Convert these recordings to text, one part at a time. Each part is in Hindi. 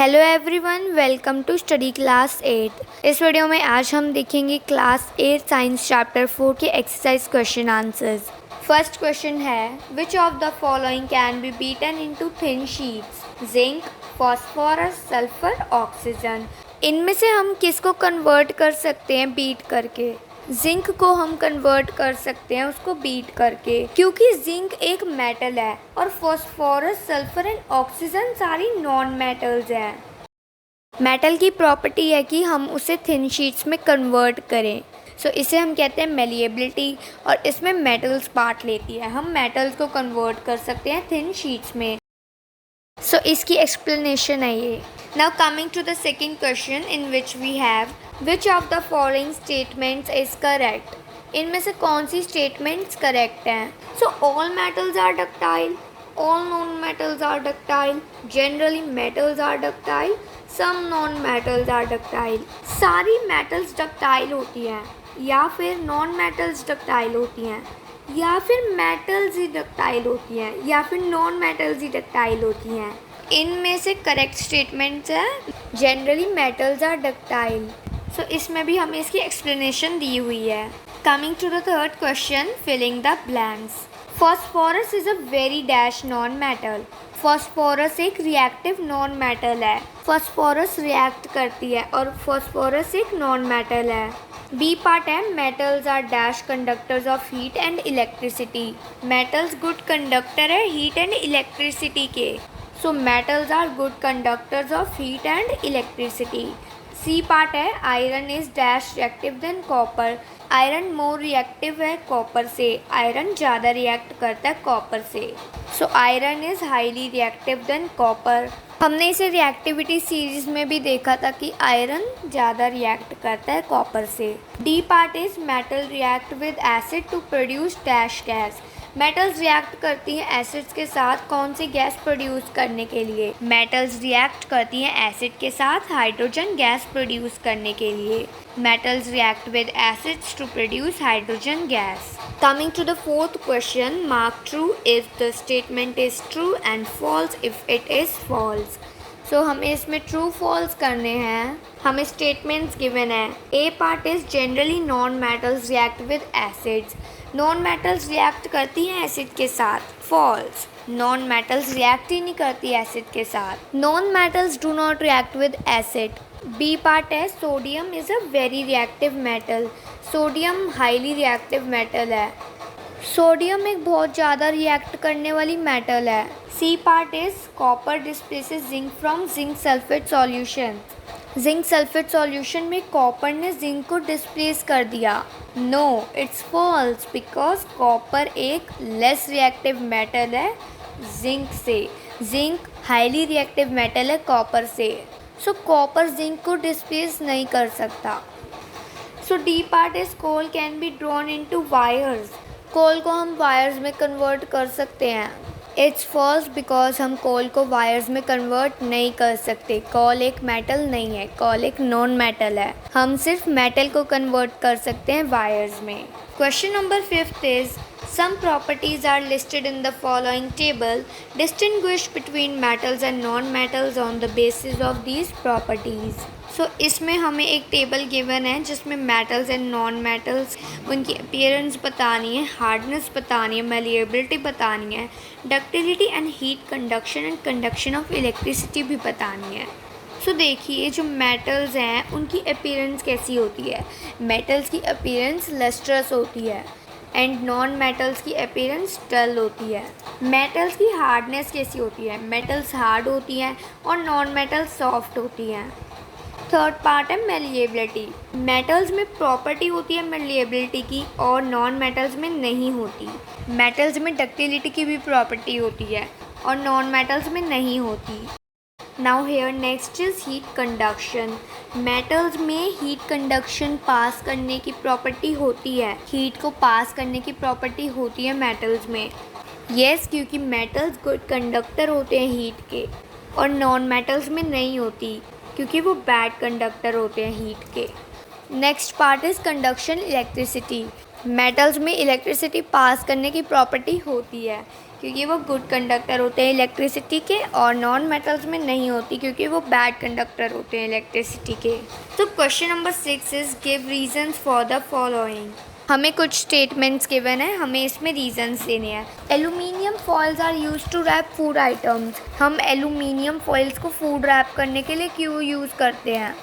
Hello everyone, welcome to study class 8। इस वीडियो में आज हम देखेंगे क्लास 8 साइंस चैप्टर 4 के exercise question answers. First question है, which of the following can be beaten into thin sheets? Zinc, phosphorus, sulphur, oxygen. इनमें से हम किसको कन्वर्ट कर सकते हैं बीट करके? जिंक को हम कन्वर्ट कर सकते हैं उसको बीट करके, क्योंकि जिंक एक मेटल है और फॉस्फोरस, सल्फर एंड ऑक्सीजन सारी नॉन मेटल्स हैं। मेटल की प्रॉपर्टी है कि हम उसे थिन शीट्स में कन्वर्ट करें, सो इसे हम कहते हैं मेलिएबिलिटी, और इसमें मेटल्स पार्ट लेती है। हम मेटल्स को कन्वर्ट कर सकते हैं थिन शीट्स में, सो इसकी एक्सप्लेनेशन है ये। Now coming to the second question in which we have, which of the following statements is correct? इनमें से कौन सी स्टेटमेंट्स करेक्ट हैं? So all metals are ductile, all non metals are ductile, generally metals are ductile, some non metals are ductile. सारी मेटल्स डक्टाइल होती हैं, या फिर नॉन मेटल्स डक्टाइल होती हैं, या फिर मेटल्स ही डक्टाइल होती हैं, या फिर नॉन मेटल्स ही डक्टाइल होती हैं। इनमें से करेक्ट स्टेटमेंट्स है generally metals are ductile. So इसमें भी हमें इसकी एक्सप्लेनेशन दी हुई है। Coming to the third question, filling the blanks. Phosphorus is a very dash non metal. Phosphorus एक रिएक्टिव नॉन मेटल है। फॉस्फोरस रिएक्ट करती है और फॉस्फोरस एक नॉन मेटल है। बी पार्ट है, metals are dash conductors of heat and electricity. Metals good conductor है हीट एंड इलेक्ट्रिसिटी के, सो metals are good conductors of heat and electricity. C part है, iron is dash reactive than copper. Iron more reactive है कॉपर से, आयरन ज़्यादा रिएक्ट करता है कॉपर से, so iron is highly reactive than copper. हमने इसे रिएक्टिविटी सीरीज में भी देखा था कि आयरन ज़्यादा रिएक्ट करता है कॉपर से। D part is, metal react with acid to produce dash gas. Metals react करती हैं एसिड्स के साथ कौन सी गैस प्रोड्यूस करने के लिए? मेटल्स रिएक्ट करती हैं एसिड के साथ हाइड्रोजन गैस प्रोड्यूस करने के लिए। Metals react with acids to produce hydrogen gas. Coming to the fourth question, mark true if the statement is true and false if it is false. So हमें इसमें true false करने हैं। हमें statements given है। A part is generally non metals react with acids. Non metals react करती हैं acid के साथ। False. Non metals react ही नहीं करती acid के साथ। Non metals do not react with acid. B part है, sodium is a very reactive metal. Sodium highly reactive metal है। सोडियम एक बहुत ज़्यादा रिएक्ट करने वाली मेटल है। C part is, copper displaces zinc from zinc sulphate solution. Zinc sulphate solution में कॉपर ने जिंक को डिस्प्लेस कर दिया। No, it's false, because copper एक लेस रिएक्टिव मेटल है जिंक से। जिंक हाईली रिएक्टिव मेटल है कॉपर से, सो कॉपर जिंक को डिस्प्लेस नहीं कर सकता। So D part is, coal can be drawn into wires. Coal को हम वायर्स में कन्वर्ट कर सकते हैं। इट्स फॉल्स, बिकॉज हम कोल को वायर्स में कन्वर्ट नहीं कर सकते। कोल एक मेटल नहीं है, कोल एक नॉन मेटल है। हम सिर्फ मेटल को कन्वर्ट कर सकते हैं वायर्स में। Question number 5 is, some properties are listed in the following table. Distinguish between metals and non-metals on the basis of these properties. So इसमें हमें एक टेबल गिवन है जिसमें मेटल्स एंड नॉन मेटल्स, उनकी अपीयरेंस बतानी है, हार्डनेस बतानी है, मेलिएबिलिटी बतानी है, ductility and heat conduction and conduction of electricity भी बतानी है। सो देखिए, जो मेटल्स हैं उनकी अपीयरेंस कैसी होती है? मेटल्स की अपीयरेंस लस्ट्रस होती है एंड नॉन मेटल्स की अपीयरेंस डल होती है। मेटल्स की हार्डनेस कैसी होती है? मेटल्स हार्ड होती हैं और नॉन मेटल्स सॉफ्ट होती हैं। थर्ड पार्ट है मेलिएबिलिटी। मेटल्स में प्रॉपर्टी होती है मेलिएबिलिटी की और नॉन मेटल्स में नहीं होती। मेटल्स में डक्टिलिटी की भी प्रॉपर्टी होती है और नॉन मेटल्स में नहीं होती। Now here next is heat conduction. Metals में हीट कंडक्शन पास करने की प्रॉपर्टी होती है। हीट को पास करने की प्रॉपर्टी होती है मेटल्स में। यस, क्योंकि मेटल्स गुड कंडक्टर होते हैं हीट के, और नॉन मेटल्स में नहीं होती क्योंकि वो बैड कंडक्टर होते हैं हीट के। Next part is conduction electricity. Metals में इलेक्ट्रिसिटी पास करने की प्रॉपर्टी होती है क्योंकि वो गुड कंडक्टर होते हैं इलेक्ट्रिसिटी के, और नॉन मेटल्स में नहीं होती क्योंकि वो बैड कंडक्टर होते हैं इलेक्ट्रिसिटी के। तो question number 6 is give reasons for the following. हमें कुछ स्टेटमेंट्स गिवन है, हमें इसमें रीजंस देने हैं। Aluminium foils are use to wrap food items. हम एल्यूमिनियम फॉइल्स को फूड रैप करने के लिए क्यों यूज़ करते हैं?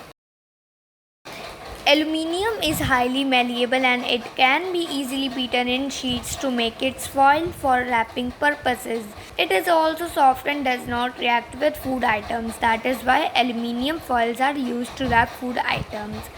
Aluminium is highly malleable and it can be easily beaten in sheets to make its foil for wrapping purposes. It is also soft and does not react with food items. That is why aluminium foils are used to wrap food items.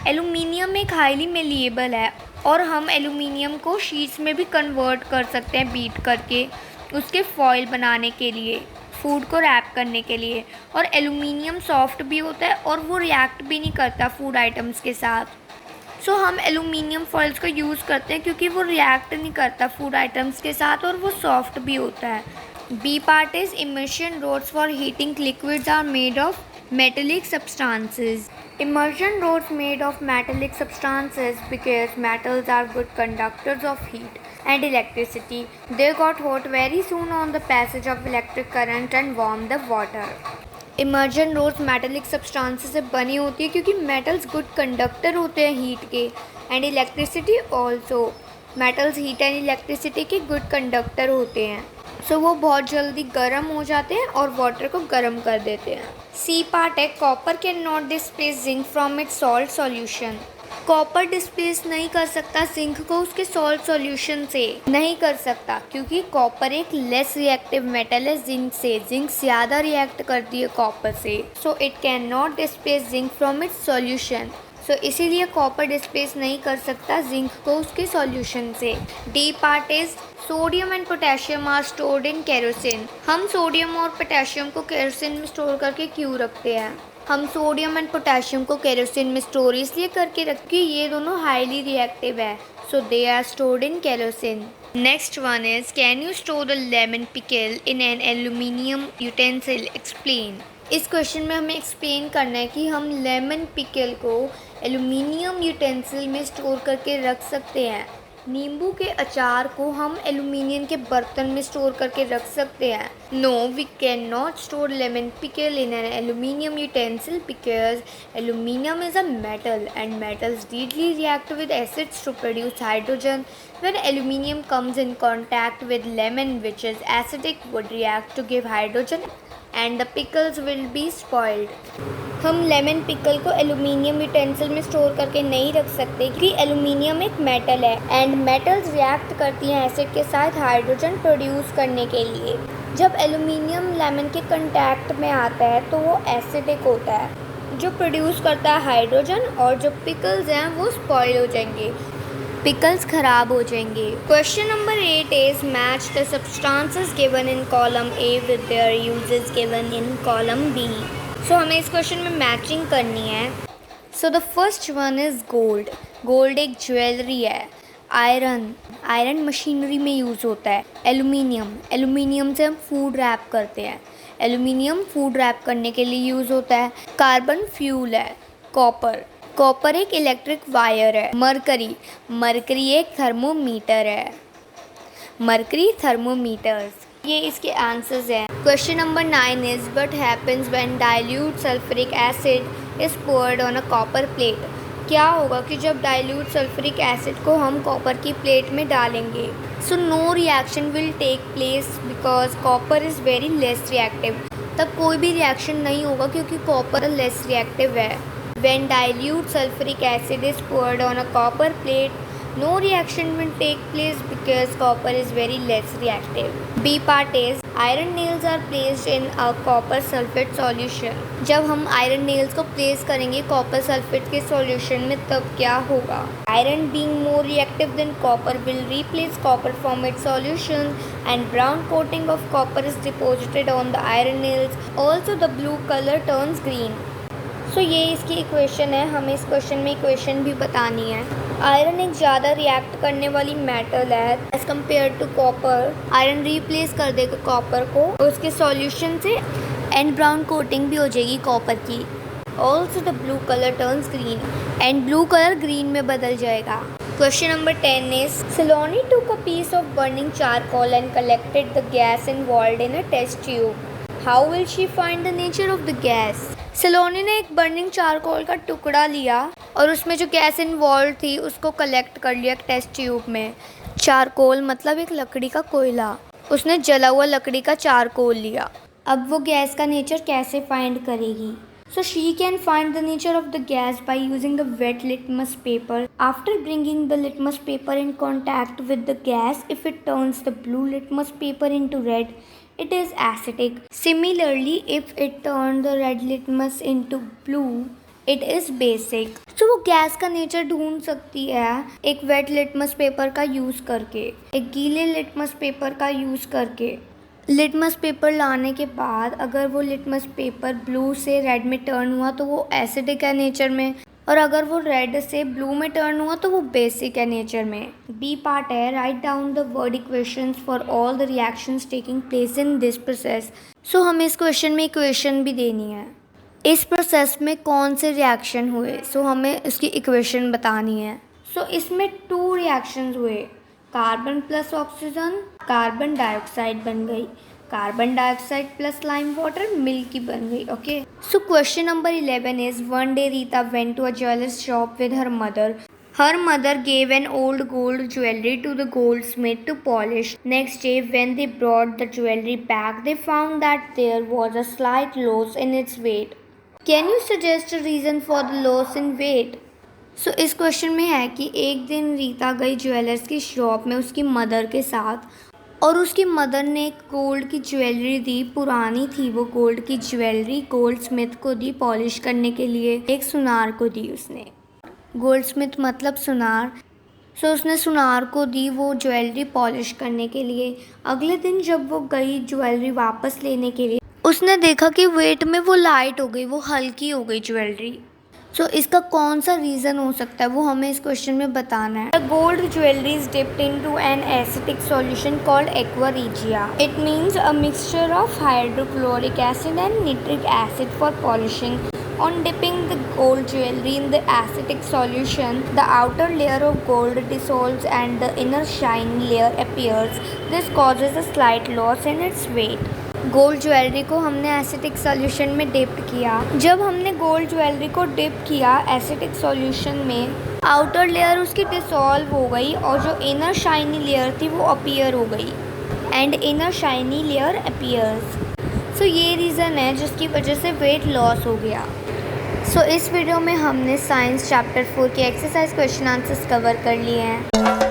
Aluminium एक हाईली मेलिएबल है और हम एलुमिनियम को शीट्स में भी कन्वर्ट कर सकते हैं बीट करके उसके फॉइल बनाने के लिए, फूड को रैप करने के लिए। और एलुमिनियम सॉफ्ट भी होता है और वो रिएक्ट भी नहीं करता फूड आइटम्स के साथ। सो हम एलुमिनियम फॉइल्स को यूज़ करते हैं क्योंकि वो रिएक्ट नहीं करता फूड आइटम्स के साथ और वो सॉफ्ट भी होता है। B part is immersion rods for heating liquids are made of metallic substances. Immersion rods made of metallic substances because metals are good conductors of heat and electricity. They got hot very soon on the passage of electric current and warm the water. Immersion rods metallic substances से बनी होती है क्योंकि metals good conductor होते हैं heat के and electricity also. Metals heat and electricity के good conductor होते हैं, सो वो बहुत जल्दी गर्म हो जाते हैं और वाटर को गर्म कर देते हैं। सी पार्ट है copper can not displace zinc from it's salt solution. Copper displace नहीं कर सकता जिंक को उसके सॉल्ट सॉल्यूशन से, नहीं कर सकता क्योंकि कॉपर एक लेस रिएक्टिव मेटल है जिंक से। जिंक ज़्यादा रिएक्ट करती है कॉपर से, so it can not displace zinc from its solution. So इसीलिए कॉपर डिस्प्लेस नहीं कर सकता जिंक को उसके सॉल्यूशन से। D part is sodium and potassium are stored in kerosene. हम सोडियम और पोटेशियम को केरोसिन में स्टोर करके क्यों रखते हैं? हम सोडियम एंड पोटेशियम को केरोसिन में स्टोर इसलिए करके रखते हैं ये दोनों हाईली रिएक्टिव है, so they are stored in kerosene. Next one is can you store the lemon pickle in an aluminium utensil? Explain. इस क्वेश्चन में हमें एक्सप्लेन करना है कि हम लेमन पिकल को एल्यूमिनियम यूटेंसिल में स्टोर करके रख सकते हैं। नींबू के अचार को हम एल्यूमिनियम के बर्तन में स्टोर करके रख सकते हैं। No, we can not store lemon pickle in an aluminium utensil because aluminium is a metal and metals readily react with acids to produce hydrogen. When aluminium comes in contact with lemon which is acidic would react to give hydrogen and the pickles will be spoiled. हम लेमन पिकल को एल्यूमिनियम यूटेंसिल में स्टोर करके नहीं रख सकते क्योंकि एल्यूमिनियम एक मेटल है एंड मेटल्स रिएक्ट करती हैं एसिड के साथ हाइड्रोजन प्रोड्यूस करने के लिए। जब एल्यूमिनियम लेमन के कांटेक्ट में आता है तो वो एसिडिक होता है जो प्रोड्यूस करता है हाइड्रोजन, और जो पिकल्स हैं वो स्पॉइल हो जाएंगे, पिकल्स खराब हो जाएंगे। Question number 8 is match the substances given in column A with their uses given in column B. So हमें इस क्वेश्चन में मैचिंग करनी है। So the first one is gold. Gold एक ज्वेलरी है। आयरन, आयरन मशीनरी में यूज़ होता है। एल्यूमिनियम, एल्यूमिनियम से हम फूड रैप करते हैं। एल्यूमिनियम फूड रैप करने के लिए यूज़ होता है। कार्बन फ्यूल है। कॉपर, कॉपर एक इलेक्ट्रिक वायर है। मरकरी, मरकरी एक थर्मोमीटर है। Mercury thermometers. ये इसके आंसर्स हैं। Question number 9 is what happens when dilute sulphuric acid is poured on a copper plate? क्या होगा कि जब डाइल्यूट सल्फ्यूरिक एसिड को हम कॉपर की प्लेट में डालेंगे? So no reaction will take place because copper is very less reactive. तब कोई भी रिएक्शन नहीं होगा क्योंकि कॉपर लेस रिएक्टिव है। When dilute sulfuric acid is poured on a copper plate, no reaction will take place because copper is very less reactive. B part is iron nails are placed in a copper sulfate solution. जब हम iron nails को place करेंगे copper sulfate के solution में तब क्या होगा? Iron being more reactive than copper will replace copper from its solution and brown coating of copper is deposited on the iron nails. Also the blue color turns green. सो ये इसकी इक्वेशन है, हमें इस क्वेश्चन में इक्वेशन भी बतानी है। आयरन एक ज़्यादा रिएक्ट करने वाली मेटल है as compare to copper. Iron replace कर देगा कॉपर को उसके सॉल्यूशन से एंड ब्राउन कोटिंग भी हो जाएगी कॉपर की। Also the blue colour turns green and blue colour green में बदल जाएगा। Question number 10 is Saloni took a piece of burning charcoal and collected the gas involved in a test tube. How will she find the nature of the gas? सलोनी ने एक बर्निंग चारकोल का टुकड़ा लिया और उसमें जो गैस इन्वॉल्व थी उसको कलेक्ट कर लिया एक टेस्ट ट्यूब में। चारकोल मतलब एक लकड़ी का कोयला। उसने जला हुआ लकड़ी का चारकोल लिया। अब वो गैस का नेचर कैसे फाइंड करेगी? So she can find the nature of the gas by using a wet litmus paper. After bringing the litmus paper in contact with the gas, if it turns the blue litmus paper into red, it is acidic. Similarly, if it turns the red litmus into blue, it is basic. So वो गैस का नेचर ढूंढ सकती है एक वेट लिटमस पेपर का यूज़ करके, एक गीले लिटमस पेपर का यूज़ करके। लिटमस पेपर लाने के बाद अगर वो लिटमस पेपर ब्लू से रेड में टर्न हुआ तो वो एसिडिक है नेचर में, और अगर वो रेड से ब्लू में टर्न हुआ तो वो बेसिक है नेचर में। बी पार्ट है write down the word equations for all the reactions taking place in this process. So हमें इस क्वेश्चन में इक्वेशन भी देनी है। इस प्रोसेस में कौन से रिएक्शन हुए, सो हमें इसकी इक्वेशन बतानी है। सो इसमें 2 रिएक्शंस हुए, carbon plus oxygen, carbon dioxide बन गई, carbon dioxide plus lime water milk की बन गई। Okay, so question number 11 is one day Rita went to a jewellers shop with her mother. Her mother gave an old gold jewelry to the goldsmith to polish. Next day, when they brought the jewelry back, they found that there was a slight loss in its weight. Can you suggest a reason for the loss in weight? सो इस क्वेश्चन में है कि एक दिन रीता गई ज्वेलर्स की शॉप में उसकी मदर के साथ, और उसकी मदर ने एक गोल्ड की ज्वेलरी दी। पुरानी थी वो गोल्ड की ज्वेलरी, गोल्ड स्मिथ को दी पॉलिश करने के लिए। एक सुनार को दी उसने, गोल्ड स्मिथ मतलब सुनार। सो उसने सुनार को दी वो ज्वेलरी पॉलिश करने के लिए। अगले दिन जब वो गई ज्वेलरी वापस लेने के लिए, उसने देखा कि वेट में वो लाइट हो गई, वो हल्की हो गई ज्वेलरी। सो इसका कौन सा रीज़न हो सकता है वो हमें इस क्वेश्चन में बताना है। The gold jewellery is dipped into an acidic solution called aqua regia. It means a mixture of hydrochloric acid and nitric acid for polishing. On dipping the gold jewelry in the acidic solution, the outer layer of gold dissolves and the inner shiny layer appears. This causes a slight loss in its weight. Gold jewellery को हमने एसिडिक सॉल्यूशन में डिप किया। जब हमने गोल्ड ज्वेलरी को डिप किया एसिडिक सॉल्यूशन में, आउटर लेयर उसकी डिसॉल्व हो गई और जो इनर शाइनी लेयर थी वो अपीयर हो गई, and inner shiny layer appears. So ये रीज़न है जिसकी वजह से वेट लॉस हो गया। सो इस वीडियो में हमने साइंस चैप्टर 4 के एक्सरसाइज क्वेश्चन आंसर्स कवर कर लिए हैं।